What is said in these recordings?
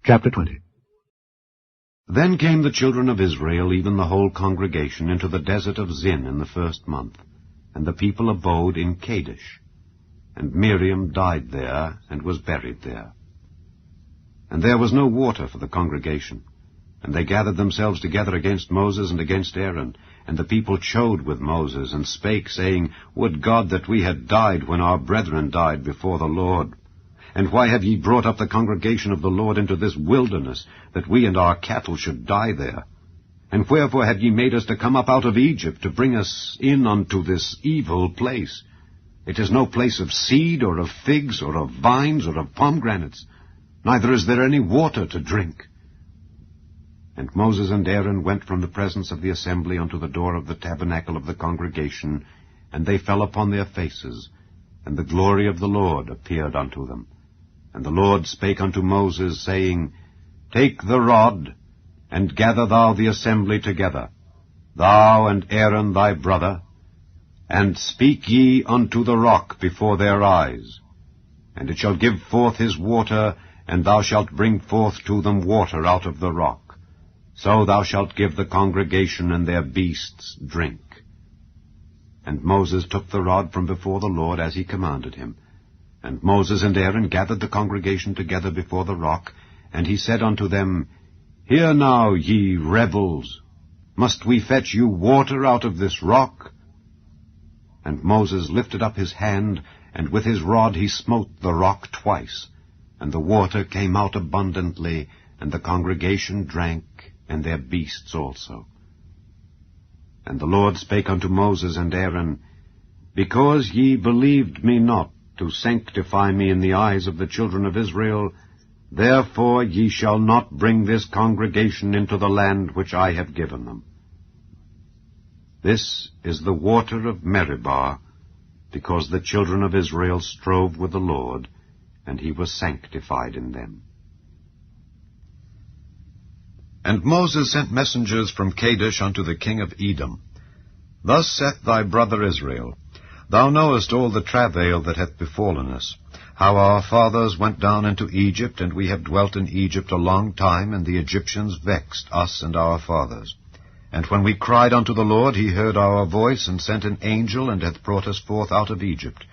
Chapter 20. Then came the children of Israel, even the whole congregation, into the desert of Zin in the 1st month, and the people abode in Kadesh. And Miriam died there, and was buried there. And there was no water for the congregation. And they gathered themselves together against Moses and against Aaron. And the people chode with Moses, and spake, saying, Would God that we had died when our brethren died before the Lord! And why have ye brought up the congregation of the Lord into this wilderness, that we and our cattle should die there? And wherefore have ye made us to come up out of Egypt, to bring us in unto this evil place? It is no place of seed, or of figs, or of vines, or of pomegranates, neither is there any water to drink. And Moses and Aaron went from the presence of the assembly unto the door of the tabernacle of the congregation, and they fell upon their faces, and the glory of the Lord appeared unto them. And the Lord spake unto Moses, saying, Take the rod, and gather thou the assembly together, thou and Aaron thy brother, and speak ye unto the rock before their eyes. And it shall give forth his water, and thou shalt bring forth to them water out of the rock. So thou shalt give the congregation and their beasts drink. And Moses took the rod from before the Lord as he commanded him. And Moses and Aaron gathered the congregation together before the rock, and he said unto them, Hear now, ye rebels, must we fetch you water out of this rock? And Moses lifted up his hand, and with his rod he smote the rock twice, and the water came out abundantly, and the congregation drank, and their beasts also. And the Lord spake unto Moses and Aaron, Because ye believed me not, to sanctify me in the eyes of the children of Israel, therefore ye shall not bring this congregation into the land which I have given them. This is the water of Meribah, because the children of Israel strove with the Lord, and he was sanctified in them. And Moses sent messengers from Kadesh unto the king of Edom. Thus saith thy brother Israel, Thou knowest all the travail that hath befallen us, how our fathers went down into Egypt, and we have dwelt in Egypt a long time, and the Egyptians vexed us and our fathers. And when we cried unto the Lord, he heard our voice, and sent an angel, and hath brought us forth out of Egypt.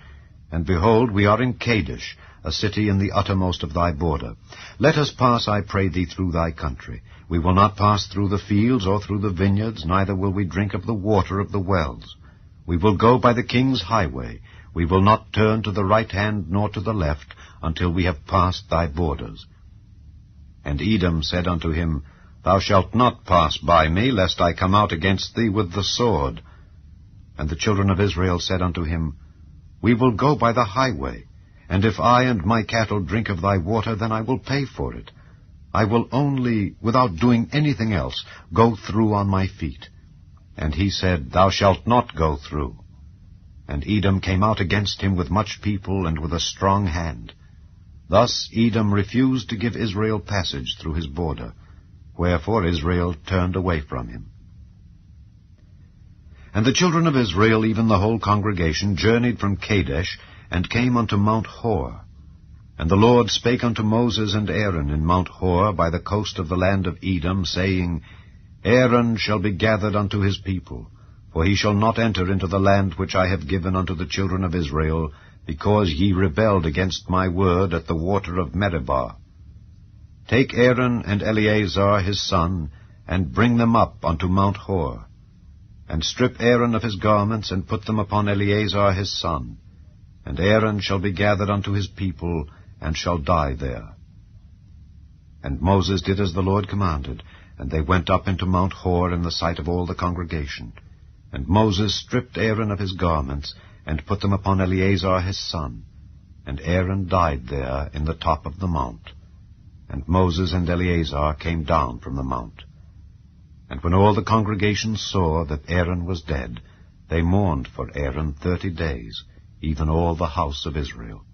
And behold, we are in Kadesh, a city in the uttermost of thy border. Let us pass, I pray thee, through thy country. We will not pass through the fields or through the vineyards, neither will we drink of the water of the wells. We will go by the king's highway. We will not turn to the right hand nor to the left, until we have passed thy borders. And Edom said unto him, Thou shalt not pass by me, lest I come out against thee with the sword. And the children of Israel said unto him, We will go by the highway, and if I and my cattle drink of thy water, then I will pay for it. I will only, without doing anything else, go through on my feet. And he said, Thou shalt not go through. And Edom came out against him with much people and with a strong hand. Thus Edom refused to give Israel passage through his border, wherefore Israel turned away from him. And the children of Israel, even the whole congregation, journeyed from Kadesh, and came unto Mount Hor. And the Lord spake unto Moses and Aaron in Mount Hor by the coast of the land of Edom, saying, Aaron shall be gathered unto his people, for he shall not enter into the land which I have given unto the children of Israel, because ye rebelled against my word at the water of Meribah. Take Aaron and Eleazar his son, and bring them up unto Mount Hor, and strip Aaron of his garments, and put them upon Eleazar his son. And Aaron shall be gathered unto his people, and shall die there. And Moses did as the Lord commanded, and they went up into Mount Hor in the sight of all the congregation. And Moses stripped Aaron of his garments, and put them upon Eleazar his son. And Aaron died there in the top of the mount. And Moses and Eleazar came down from the mount. And when all the congregation saw that Aaron was dead, they mourned for Aaron 30 days, even all the house of Israel.